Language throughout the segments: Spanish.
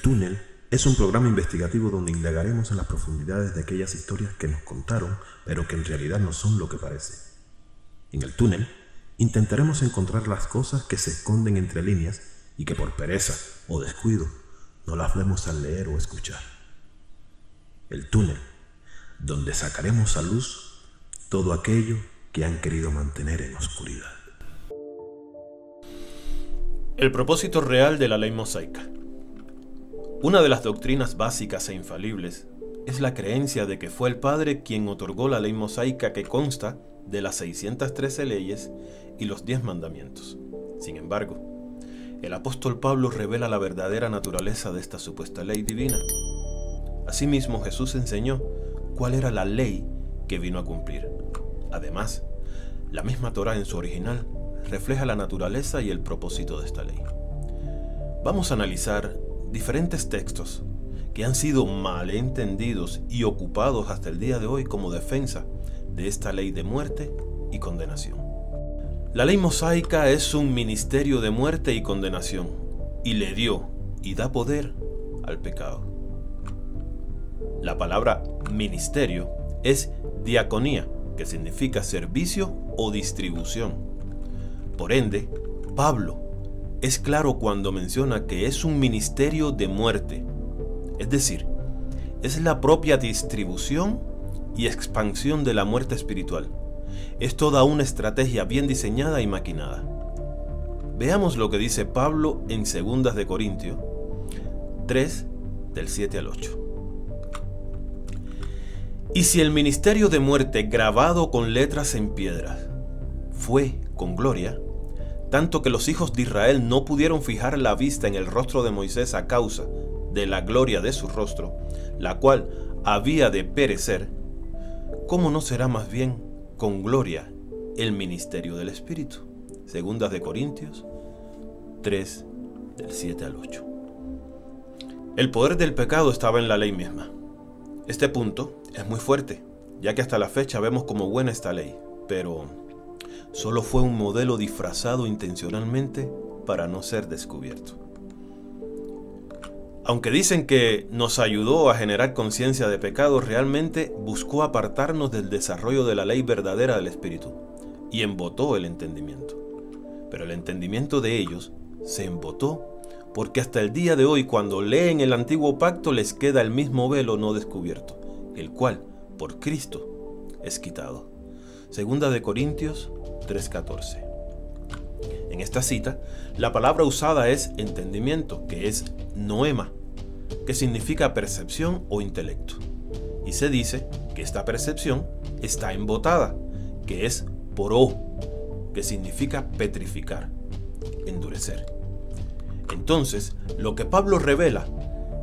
Túnel es un programa investigativo donde indagaremos en las profundidades de aquellas historias que nos contaron, pero que en realidad no son lo que parece. En el túnel, intentaremos encontrar las cosas que se esconden entre líneas y que por pereza o descuido no las vemos al leer o escuchar. El túnel, donde sacaremos a luz todo aquello que han querido mantener en oscuridad. El propósito real de la ley mosaica. Una de las doctrinas básicas e infalibles es la creencia de que fue el Padre quien otorgó la ley mosaica que consta de las 613 leyes y los 10 mandamientos. Sin embargo, el apóstol Pablo revela la verdadera naturaleza de esta supuesta ley divina. Asimismo, Jesús enseñó cuál era la ley que vino a cumplir. Además, la misma Torá en su original refleja la naturaleza y el propósito de esta ley. Vamos a analizar diferentes textos que han sido mal entendidos y ocupados hasta el día de hoy como defensa de esta ley de muerte y condenación. La ley mosaica es un ministerio de muerte y condenación, y le dio y da poder al pecado. La palabra ministerio es diaconía, que significa servicio o distribución. Por ende, Pablo es claro cuando menciona que es un ministerio de muerte, es decir, es la propia distribución y expansión de la muerte espiritual. Es toda una estrategia bien diseñada y maquinada. Veamos lo que dice Pablo en 2 de Corintios 3, del 7 al 8. Y si el ministerio de muerte grabado con letras en piedras fue con gloria, tanto que los hijos de Israel no pudieron fijar la vista en el rostro de Moisés a causa de la gloria de su rostro, la cual había de perecer, ¿cómo no será más bien con gloria el ministerio del Espíritu? 2 de Corintios 3, del 7 al 8. El poder del pecado estaba en la ley misma. Este punto es muy fuerte, ya que hasta la fecha vemos como buena esta ley, pero solo fue un modelo disfrazado intencionalmente para no ser descubierto. Aunque dicen que nos ayudó a generar conciencia de pecado, realmente buscó apartarnos del desarrollo de la ley verdadera del Espíritu y embotó el entendimiento. Pero el entendimiento de ellos se embotó porque hasta el día de hoy, cuando leen el antiguo pacto, les queda el mismo velo no descubierto, el cual, por Cristo, es quitado. 2 de Corintios 3:14. En esta cita, la palabra usada es entendimiento, que es noema, que significa percepción o intelecto. Y se dice que esta percepción está embotada, que es poró, que significa petrificar, endurecer. Entonces, lo que Pablo revela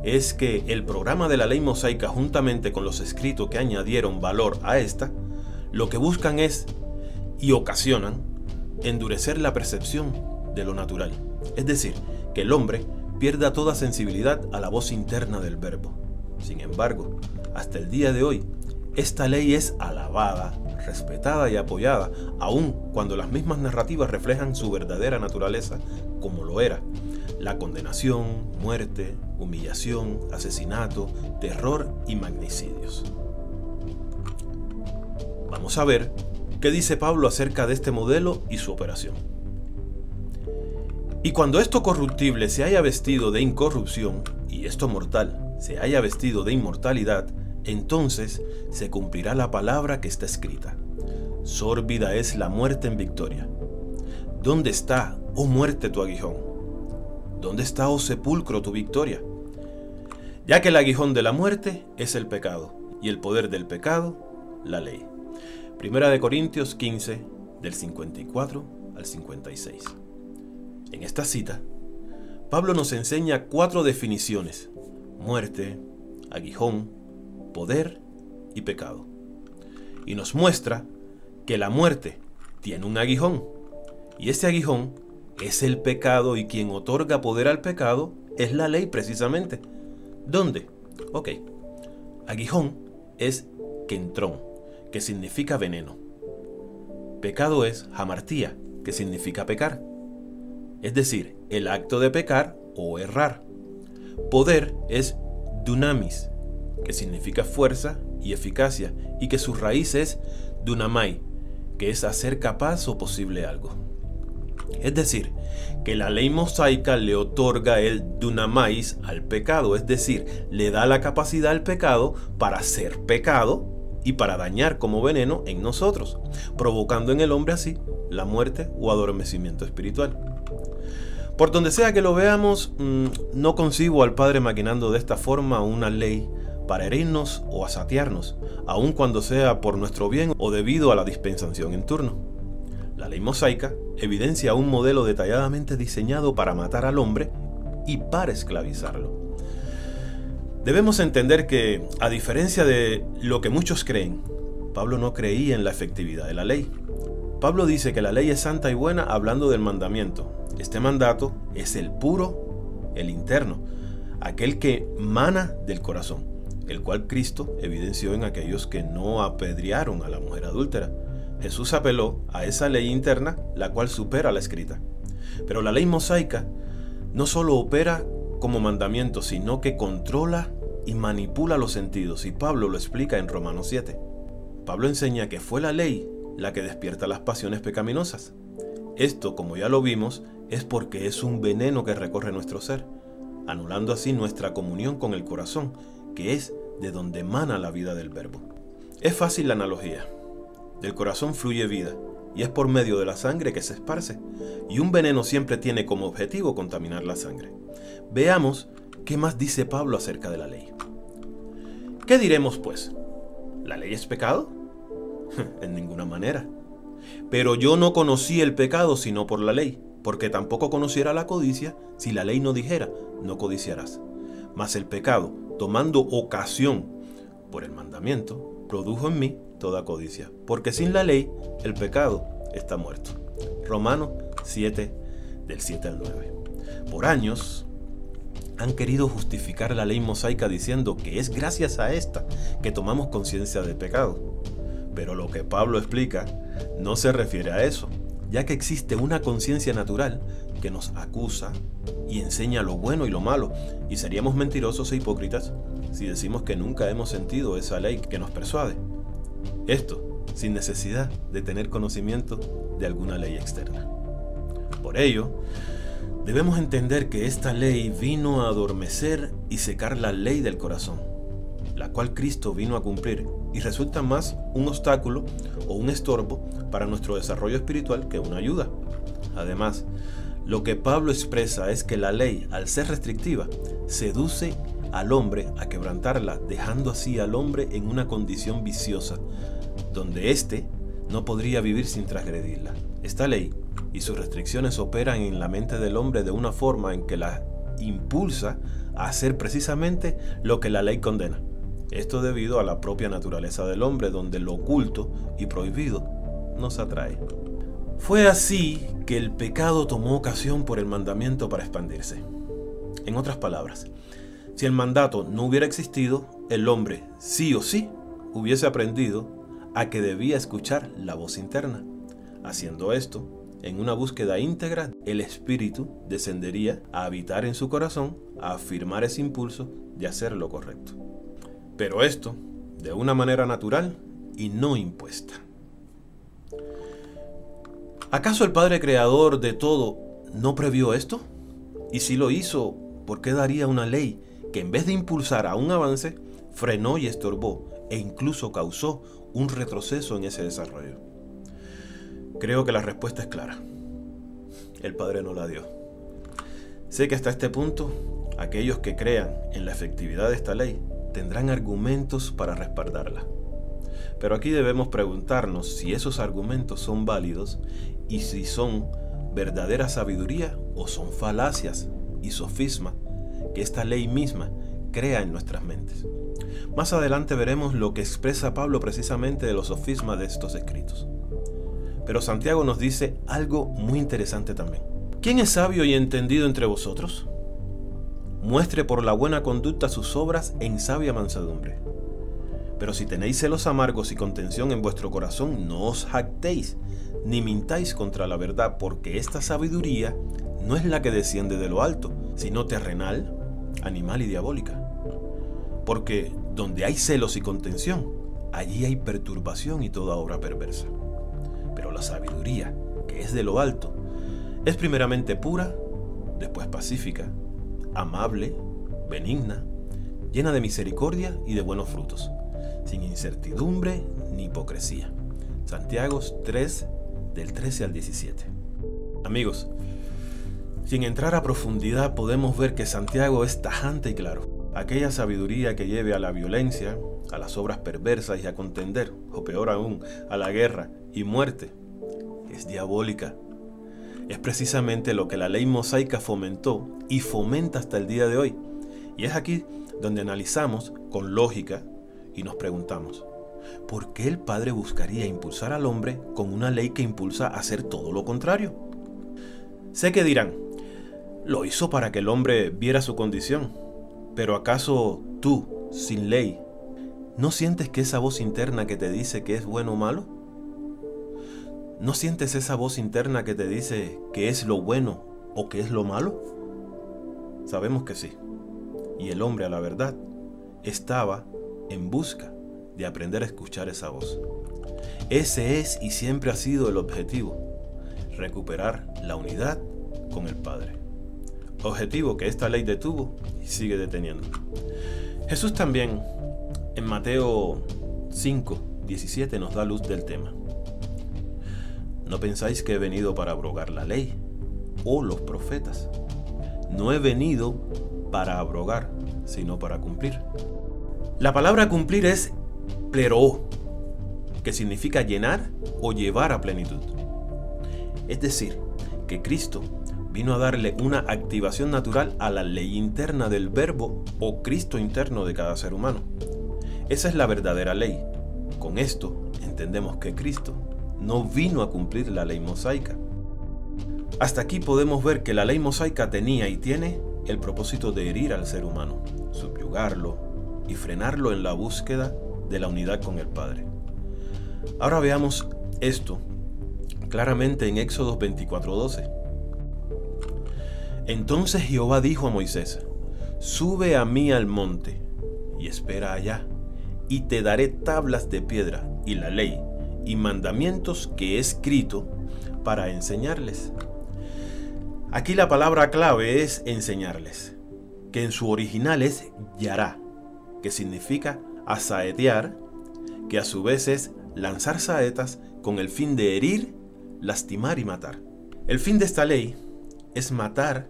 es que el programa de la ley mosaica, juntamente con los escritos que añadieron valor a esta, lo que buscan es, y ocasionan, endurecer la percepción de lo natural. Es decir, que el hombre pierda toda sensibilidad a la voz interna del verbo. Sin embargo, hasta el día de hoy, esta ley es alabada, respetada y apoyada, aun cuando las mismas narrativas reflejan su verdadera naturaleza, como lo era la condenación, muerte, humillación, asesinato, terror y magnicidios. Vamos a ver qué dice Pablo acerca de este modelo y su operación. Y cuando esto corruptible se haya vestido de incorrupción, y esto mortal se haya vestido de inmortalidad, entonces se cumplirá la palabra que está escrita: sórbida es la muerte en victoria. ¿Dónde está, oh muerte, tu aguijón? ¿Dónde está, oh sepulcro, tu victoria? Ya que el aguijón de la muerte es el pecado, y el poder del pecado, la ley. 1 de Corintios 15, del 54 al 56. En esta cita, Pablo nos enseña 4 definiciones: muerte, aguijón, poder y pecado. Y nos muestra que la muerte tiene un aguijón, y ese aguijón es el pecado, y quien otorga poder al pecado es la ley precisamente. ¿Dónde? Ok. Aguijón es kentrón, que significa veneno. Pecado es hamartía, que significa pecar. Es decir, el acto de pecar o errar. Poder es dunamis, que significa fuerza y eficacia, y que su raíz es dunamai, que es hacer capaz o posible algo. Es decir, que la ley mosaica le otorga el dunamais al pecado, es decir, le da la capacidad al pecado para ser pecado y para dañar como veneno en nosotros, provocando en el hombre así la muerte o adormecimiento espiritual. Por donde sea que lo veamos, no concibo al Padre maquinando de esta forma una ley para herirnos o asatearnos, aun cuando sea por nuestro bien o debido a la dispensación en turno. La ley mosaica evidencia un modelo detalladamente diseñado para matar al hombre y para esclavizarlo. Debemos entender que, a diferencia de lo que muchos creen, Pablo no creía en la efectividad de la ley. Pablo dice que la ley es santa y buena hablando del mandamiento. Este mandato es el puro, el interno, aquel que mana del corazón, el cual Cristo evidenció en aquellos que no apedrearon a la mujer adúltera. Jesús apeló a esa ley interna, la cual supera la escrita. Pero la ley mosaica no solo opera como mandamiento, sino que controla y manipula los sentidos, y Pablo lo explica en Romanos 7. Pablo enseña que fue la ley la que despierta las pasiones pecaminosas. Esto, como ya lo vimos, es porque es un veneno que recorre nuestro ser, anulando así nuestra comunión con el corazón, que es de donde emana la vida del Verbo. Es fácil la analogía. Del corazón fluye vida, y es por medio de la sangre que se esparce, y un veneno siempre tiene como objetivo contaminar la sangre. Veamos qué más dice Pablo acerca de la ley. ¿Qué diremos pues? ¿La ley es pecado? En ninguna manera. Pero yo no conocí el pecado sino por la ley, porque tampoco conociera la codicia si la ley no dijera, no codiciarás. Mas el pecado, tomando ocasión por el mandamiento, produjo en mí toda codicia, porque sin la ley el pecado está muerto. Romanos 7, del 7 al 9. Por años han querido justificar la ley mosaica diciendo que es gracias a esta que tomamos conciencia del pecado. Pero lo que Pablo explica no se refiere a eso, ya que existe una conciencia natural que nos acusa y enseña lo bueno y lo malo, y seríamos mentirosos e hipócritas si decimos que nunca hemos sentido esa ley que nos persuade. Esto sin necesidad de tener conocimiento de alguna ley externa. Por ello, debemos entender que esta ley vino a adormecer y secar la ley del corazón, la cual Cristo vino a cumplir, y resulta más un obstáculo o un estorbo para nuestro desarrollo espiritual que una ayuda. Además, lo que Pablo expresa es que la ley, al ser restrictiva, seduce al hombre a quebrantarla, dejando así al hombre en una condición viciosa, donde éste no podría vivir sin transgredirla. Esta ley y sus restricciones operan en la mente del hombre de una forma en que la impulsa a hacer precisamente lo que la ley condena. Esto debido a la propia naturaleza del hombre, donde lo oculto y prohibido nos atrae. Fue así que el pecado tomó ocasión por el mandamiento para expandirse. En otras palabras, si el mandato no hubiera existido, el hombre sí o sí hubiese aprendido a que debía escuchar la voz interna. Haciendo esto, en una búsqueda íntegra, el espíritu descendería a habitar en su corazón, a afirmar ese impulso de hacer lo correcto. Pero esto, de una manera natural y no impuesta. ¿Acaso el Padre Creador de todo no previó esto? Y si lo hizo, ¿por qué daría una ley que en vez de impulsar a un avance, frenó y estorbó e incluso causó un retroceso en ese desarrollo? Creo que la respuesta es clara. El Padre no la dio. Sé que hasta este punto, aquellos que crean en la efectividad de esta ley tendrán argumentos para respaldarla. Pero aquí debemos preguntarnos si esos argumentos son válidos y si son verdadera sabiduría o son falacias y sofismas que esta ley misma crea en nuestras mentes. Más adelante veremos lo que expresa Pablo precisamente de los sofismas de estos escritos. Pero Santiago nos dice algo muy interesante también. ¿Quién es sabio y entendido entre vosotros? Muestre por la buena conducta sus obras en sabia mansedumbre. Pero si tenéis celos amargos y contención en vuestro corazón, no os jactéis, ni mintáis contra la verdad, porque esta sabiduría no es la que desciende de lo alto, sino terrenal, animal y diabólica. Porque donde hay celos y contención, allí hay perturbación y toda obra perversa. Pero la sabiduría, que es de lo alto, es primeramente pura, después pacífica, amable, benigna, llena de misericordia y de buenos frutos, sin incertidumbre ni hipocresía. Santiago 3, del 13 al 17. Amigos, sin entrar a profundidad podemos ver que Santiago es tajante y claro. Aquella sabiduría que lleve a la violencia, a las obras perversas y a contender, o peor aún, a la guerra y muerte, es diabólica. Es precisamente lo que la ley mosaica fomentó y fomenta hasta el día de hoy. Y es aquí donde analizamos con lógica y nos preguntamos, ¿por qué el Padre buscaría impulsar al hombre con una ley que impulsa a hacer todo lo contrario? Sé que dirán, lo hizo para que el hombre viera su condición, pero ¿acaso tú, sin ley, no sientes que esa voz interna que te dice que es bueno o malo? ¿No sientes esa voz interna que te dice que es lo bueno o que es lo malo? Sabemos que sí. Y el hombre, a la verdad, estaba en busca de aprender a escuchar esa voz. Ese es y siempre ha sido el objetivo: recuperar la unidad con el Padre. Objetivo que esta ley detuvo y sigue deteniendo. Jesús también, en Mateo 5, 17, nos da luz del tema. ¿No pensáis que he venido para abrogar la ley o los profetas? No he venido para abrogar, sino para cumplir. La palabra cumplir es pleroo, que significa llenar o llevar a plenitud. Es decir, que Cristo vino a darle una activación natural a la ley interna del verbo o Cristo interno de cada ser humano. Esa es la verdadera ley. Con esto entendemos que Cristo no vino a cumplir la ley mosaica. Hasta aquí podemos ver que la ley mosaica tenía y tiene el propósito de herir al ser humano, subyugarlo y frenarlo en la búsqueda de la unidad con el Padre. Ahora veamos esto claramente en Éxodo 24:12. Entonces Jehová dijo a Moisés: sube a mí al monte y espera allá, y te daré tablas de piedra y la ley y mandamientos que he escrito para enseñarles. Aquí la palabra clave es enseñarles, que en su original es yará, que significa asaetear, que a su vez es lanzar saetas con el fin de herir, lastimar y matar. El fin de esta ley es matar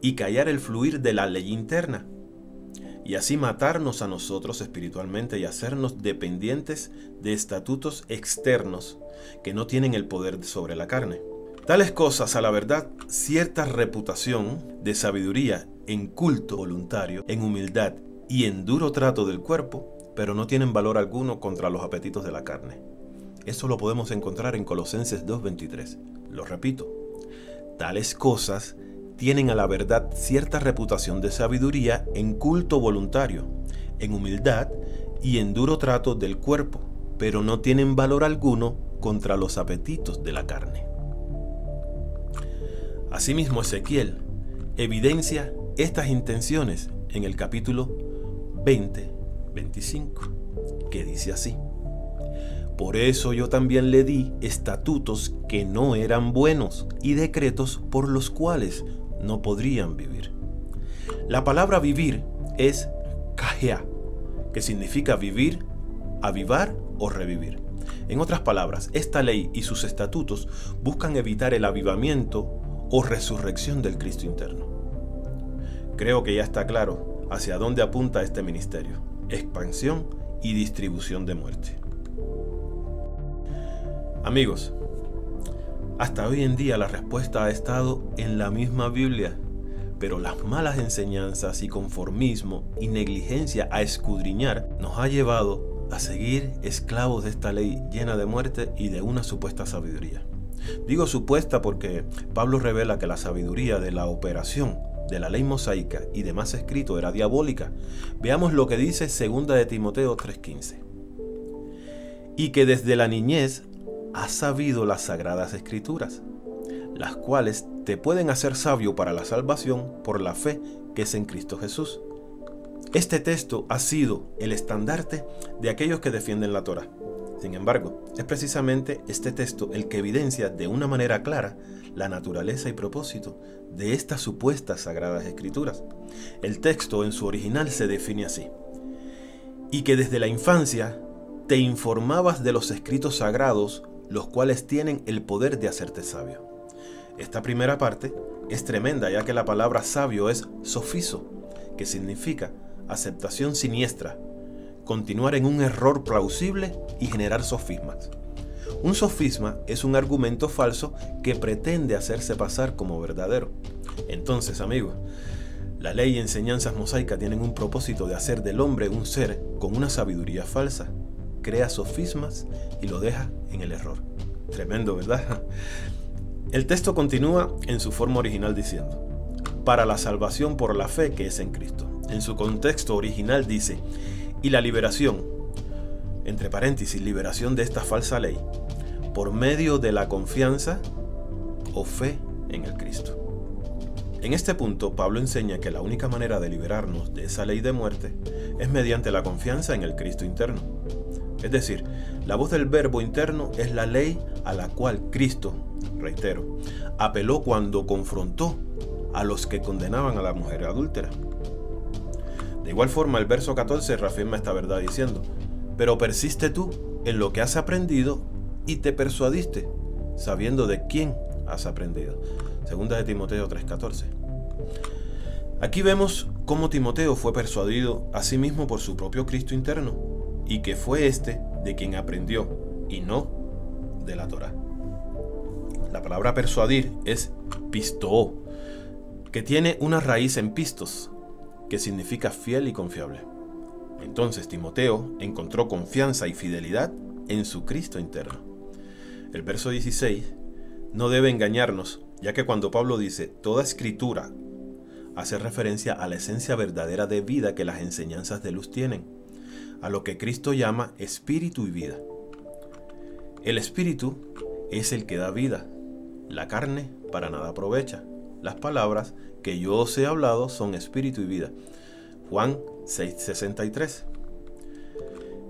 y callar el fluir de la ley interna, y así matarnos a nosotros espiritualmente y hacernos dependientes de estatutos externos que no tienen el poder sobre la carne. Tales cosas, a la verdad, cierta reputación de sabiduría en culto voluntario, en humildad y en duro trato del cuerpo, pero no tienen valor alguno contra los apetitos de la carne. Eso lo podemos encontrar en Colosenses 2:23. Lo repito, tales cosas tienen a la verdad cierta reputación de sabiduría en culto voluntario, en humildad y en duro trato del cuerpo, pero no tienen valor alguno contra los apetitos de la carne. Asimismo, Ezequiel evidencia estas intenciones en el capítulo 20:25, que dice así: por eso yo también le di estatutos que no eran buenos y decretos por los cuales no podrían vivir. La palabra vivir es kahea, que significa vivir, avivar o revivir. En otras palabras, esta ley y sus estatutos buscan evitar el avivamiento o resurrección del Cristo interno. Creo que ya está claro hacia dónde apunta este ministerio: expansión y distribución de muerte. Amigos, hasta hoy en día la respuesta ha estado en la misma Biblia, pero las malas enseñanzas y conformismo y negligencia a escudriñar nos ha llevado a seguir esclavos de esta ley llena de muerte y de una supuesta sabiduría. Digo supuesta porque Pablo revela que la sabiduría de la operación de la ley mosaica y demás escrito era diabólica. Veamos lo que dice 2 de Timoteo 3:15. Y que desde la niñez has sabido las sagradas escrituras, las cuales te pueden hacer sabio para la salvación por la fe que es en Cristo Jesús. Este texto ha sido el estandarte de aquellos que defienden la Torá. Sin embargo, es precisamente este texto el que evidencia de una manera clara la naturaleza y propósito de estas supuestas sagradas escrituras. El texto en su original se define así: y que desde la infancia te informabas de los escritos sagrados, los cuales tienen el poder de hacerte sabio. Esta primera parte es tremenda, ya que la palabra sabio es sofizo, que significa aceptación siniestra, continuar en un error plausible y generar sofismas. Un sofisma es un argumento falso que pretende hacerse pasar como verdadero. Entonces, amigos, la ley y enseñanzas mosaicas tienen un propósito de hacer del hombre un ser con una sabiduría falsa. Crea sofismas y lo deja en el error. Tremendo, ¿verdad? El texto continúa en su forma original diciendo: para la salvación por la fe que es en Cristo. En su contexto original dice: y la liberación, entre paréntesis, liberación de esta falsa ley, por medio de la confianza o fe en el Cristo. En este punto, Pablo enseña que la única manera de liberarnos de esa ley de muerte es mediante la confianza en el Cristo interno. Es decir, la voz del verbo interno es la ley a la cual Cristo, reitero, apeló cuando confrontó a los que condenaban a la mujer adúltera. De igual forma, el verso 14 reafirma esta verdad diciendo: pero persiste tú en lo que has aprendido y te persuadiste, sabiendo de quién has aprendido. Segunda de Timoteo 3:14. Aquí vemos cómo Timoteo fue persuadido a sí mismo por su propio Cristo interno, y que fue este de quien aprendió, y no de la Torá. La palabra persuadir es pistoo, que tiene una raíz en pistos, que significa fiel y confiable. Entonces Timoteo encontró confianza y fidelidad en su Cristo interno. El verso 16 no debe engañarnos, ya que cuando Pablo dice toda escritura, hace referencia a la esencia verdadera de vida que las enseñanzas de luz tienen, a lo que Cristo llama espíritu y vida. El espíritu es el que da vida, la carne para nada aprovecha. Las palabras que yo os he hablado son espíritu y vida. Juan 6:63.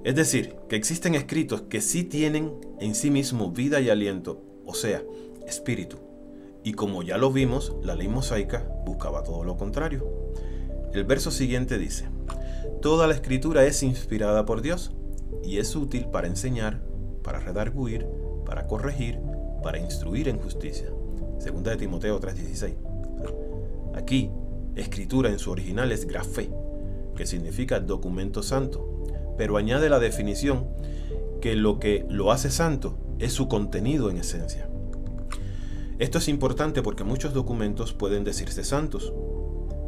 Es decir, que existen escritos que sí tienen en sí mismo vida y aliento, o sea, espíritu. Y como ya lo vimos, la ley mosaica buscaba todo lo contrario. El verso siguiente dice: toda la escritura es inspirada por Dios y es útil para enseñar, para redarguir, para corregir, para instruir en justicia. Segunda de Timoteo 3:16. Aquí, escritura en su original es grafé, que significa documento santo, pero añade la definición que lo hace santo es su contenido en esencia. Esto es importante porque muchos documentos pueden decirse santos,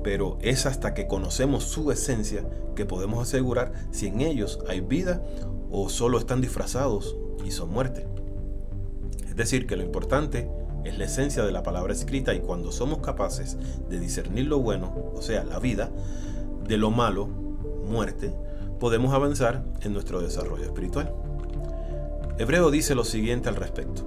pero es hasta que conocemos su esencia que podemos asegurar si en ellos hay vida o solo están disfrazados y son muerte. Es decir, que lo importante es la esencia de la palabra escrita, y cuando somos capaces de discernir lo bueno, o sea, la vida, de lo malo, muerte, podemos avanzar en nuestro desarrollo espiritual. Hebreo dice lo siguiente al respecto: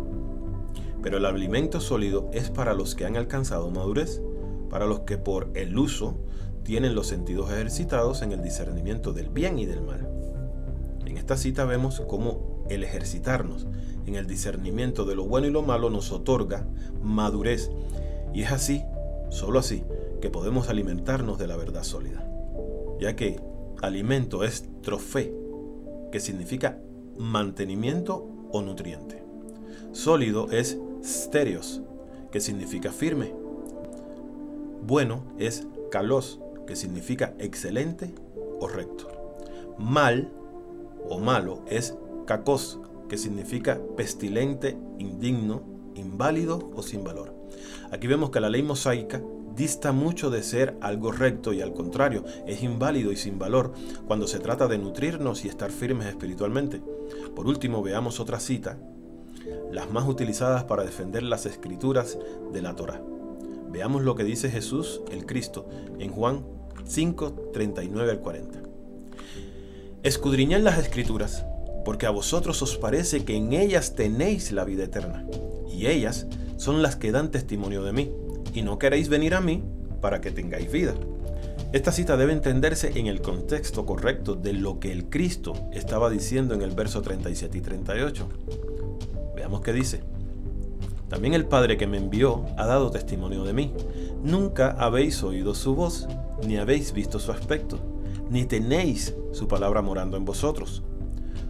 pero el alimento sólido es para los que han alcanzado madurez, para los que por el uso tienen los sentidos ejercitados en el discernimiento del bien y del mal. En esta cita vemos cómo el ejercitarnos en el discernimiento de lo bueno y lo malo nos otorga madurez, y es así, solo así, que podemos alimentarnos de la verdad sólida, ya que alimento es trofé, que significa mantenimiento o nutriente. Sólido es sterios, que significa firme. Bueno es kalos, que significa excelente o recto. Mal o malo es kakos, que significa pestilente, indigno, inválido o sin valor. Aquí vemos que la ley mosaica dista mucho de ser algo recto, y al contrario, es inválido y sin valor cuando se trata de nutrirnos y estar firmes espiritualmente. Por último, veamos otra cita, las más utilizadas para defender las escrituras de la Torá. Veamos lo que dice Jesús, el Cristo, en Juan 5:39 al 40. Escudriñad las escrituras, porque a vosotros os parece que en ellas tenéis la vida eterna, y ellas son las que dan testimonio de mí, y no queréis venir a mí para que tengáis vida. Esta cita debe entenderse en el contexto correcto de lo que el Cristo estaba diciendo en el verso 37 y 38. Veamos qué dice. También el Padre que me envió ha dado testimonio de mí. Nunca habéis oído su voz, ni habéis visto su aspecto, ni tenéis su palabra morando en vosotros,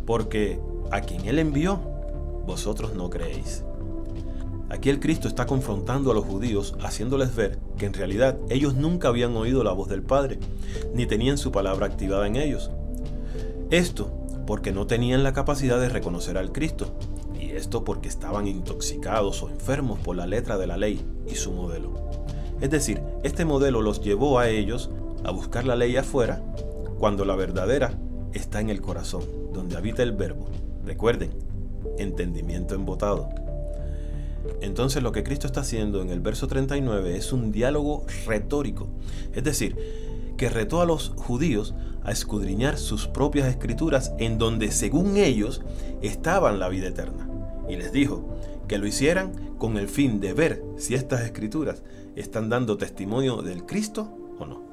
porque a quien Él envió, vosotros no creéis. Aquí el Cristo está confrontando a los judíos, haciéndoles ver que en realidad ellos nunca habían oído la voz del Padre, ni tenían su palabra activada en ellos. Esto porque no tenían la capacidad de reconocer al Cristo, y esto porque estaban intoxicados o enfermos por la letra de la ley y su modelo. Es decir, este modelo los llevó a ellos a buscar la ley afuera, cuando la verdadera está en el corazón, donde habita el verbo. Recuerden, entendimiento embotado. Entonces lo que Cristo está haciendo en el verso 39 es un diálogo retórico, es decir, que retó a los judíos a escudriñar sus propias escrituras en donde según ellos estaban la vida eterna, y les dijo que lo hicieran con el fin de ver si estas escrituras están dando testimonio del Cristo o no.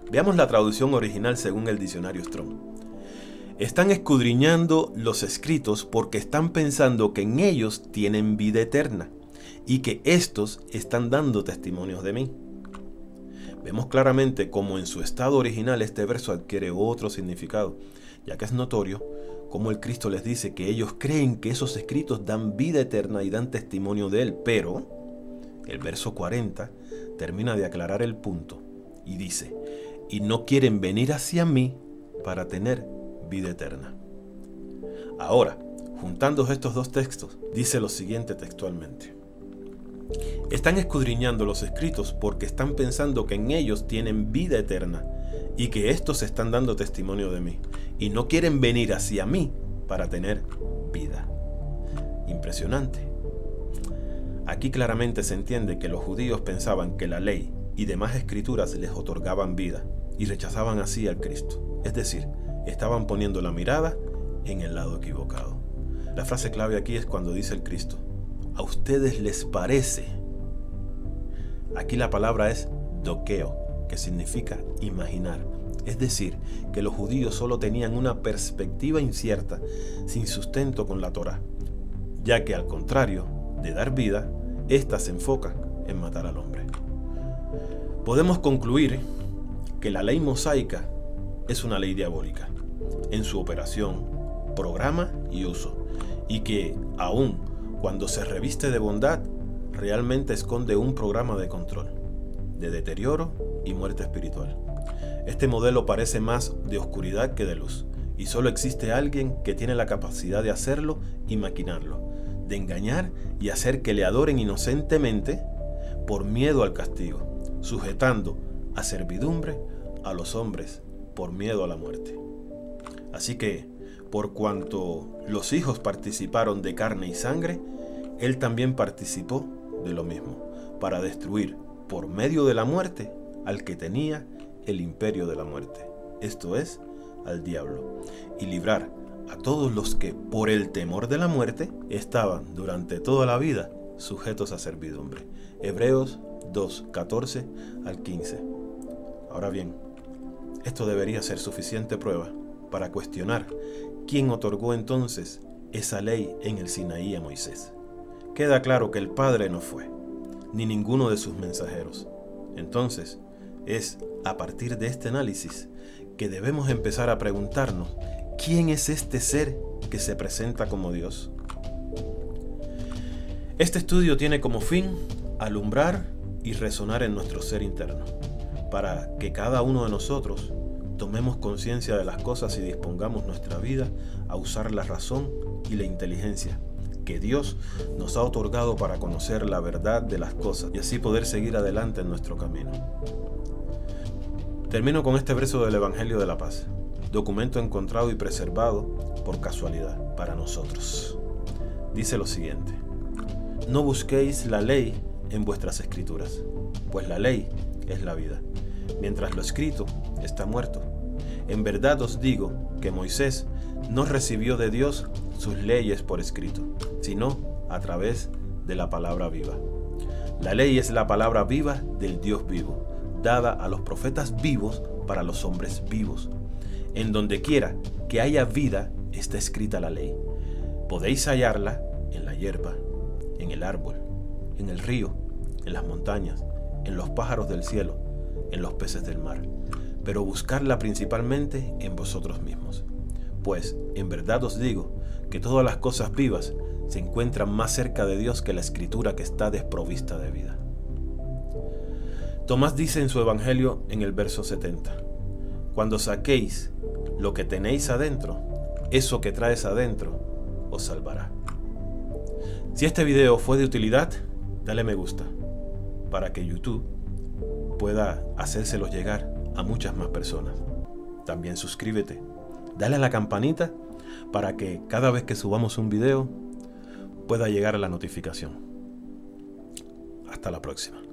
Veamos la traducción original según el diccionario Strong. Están escudriñando los escritos porque están pensando que en ellos tienen vida eterna y que estos están dando testimonios de mí. Vemos claramente cómo en su estado original este verso adquiere otro significado, ya que es notorio cómo el Cristo les dice que ellos creen que esos escritos dan vida eterna y dan testimonio de Él, pero el verso 40 termina de aclarar el punto y dice, y no quieren venir hacia mí para tener vida eterna. Ahora, juntando estos dos textos, dice lo siguiente textualmente. Están escudriñando los escritos porque están pensando que en ellos tienen vida eterna y que estos están dando testimonio de mí y no quieren venir hacia mí para tener vida. Impresionante. Aquí claramente se entiende que los judíos pensaban que la ley y demás escrituras les otorgaban vida y rechazaban así al Cristo. Es decir, estaban poniendo la mirada en el lado equivocado. La frase clave aquí es cuando dice el Cristo, ¿a ustedes les parece? Aquí la palabra es dokeo, que significa imaginar. Es decir, que los judíos solo tenían una perspectiva incierta, sin sustento con la Torá, ya que al contrario de dar vida, ésta se enfoca en matar al hombre. Podemos concluir que la ley mosaica es una ley diabólica en su operación, programa y uso, y que aun cuando se reviste de bondad, realmente esconde un programa de control, de deterioro y muerte espiritual. Este modelo parece más de oscuridad que de luz, y solo existe alguien que tiene la capacidad de hacerlo y maquinarlo, de engañar y hacer que le adoren inocentemente por miedo al castigo, sujetando a servidumbre a los hombres por miedo a la muerte. Así que, por cuanto los hijos participaron de carne y sangre, él también participó de lo mismo, para destruir por medio de la muerte al que tenía el imperio de la muerte, esto es, al diablo, y librar a todos los que por el temor de la muerte estaban durante toda la vida sujetos a servidumbre. Hebreos 2, 14 al 15. Ahora bien, esto debería ser suficiente prueba para cuestionar quién otorgó entonces esa ley en el Sinaí a Moisés. Queda claro que el Padre no fue, ni ninguno de sus mensajeros. Entonces, es a partir de este análisis que debemos empezar a preguntarnos ¿quién es este ser que se presenta como Dios? Este estudio tiene como fin alumbrar y resonar en nuestro ser interno, para que cada uno de nosotros tomemos conciencia de las cosas y dispongamos nuestra vida a usar la razón y la inteligencia que Dios nos ha otorgado para conocer la verdad de las cosas y así poder seguir adelante en nuestro camino. Termino con este verso del Evangelio de la Paz, documento encontrado y preservado por casualidad para nosotros. Dice lo siguiente: no busquéis la ley en vuestras escrituras, pues la ley es la vida, mientras lo escrito está muerto. En verdad os digo que Moisés no recibió de Dios sus leyes por escrito, sino a través de la palabra viva. La ley es la palabra viva del Dios vivo, dada a los profetas vivos para los hombres vivos. En donde quiera que haya vida está escrita la ley. Podéis hallarla en la hierba, en el árbol, en el río, en las montañas, en los pájaros del cielo, en los peces del mar, pero buscarla principalmente en vosotros mismos. Pues en verdad os digo que todas las cosas vivas se encuentran más cerca de Dios que la escritura que está desprovista de vida. Tomás dice en su evangelio en el verso 70, cuando saquéis lo que tenéis adentro, eso que traes adentro os salvará. Si este video fue de utilidad, dale me gusta para que YouTube pueda hacérselo llegar a muchas más personas. También suscríbete, dale a la campanita para que cada vez que subamos un video pueda llegar a la notificación. Hasta la próxima.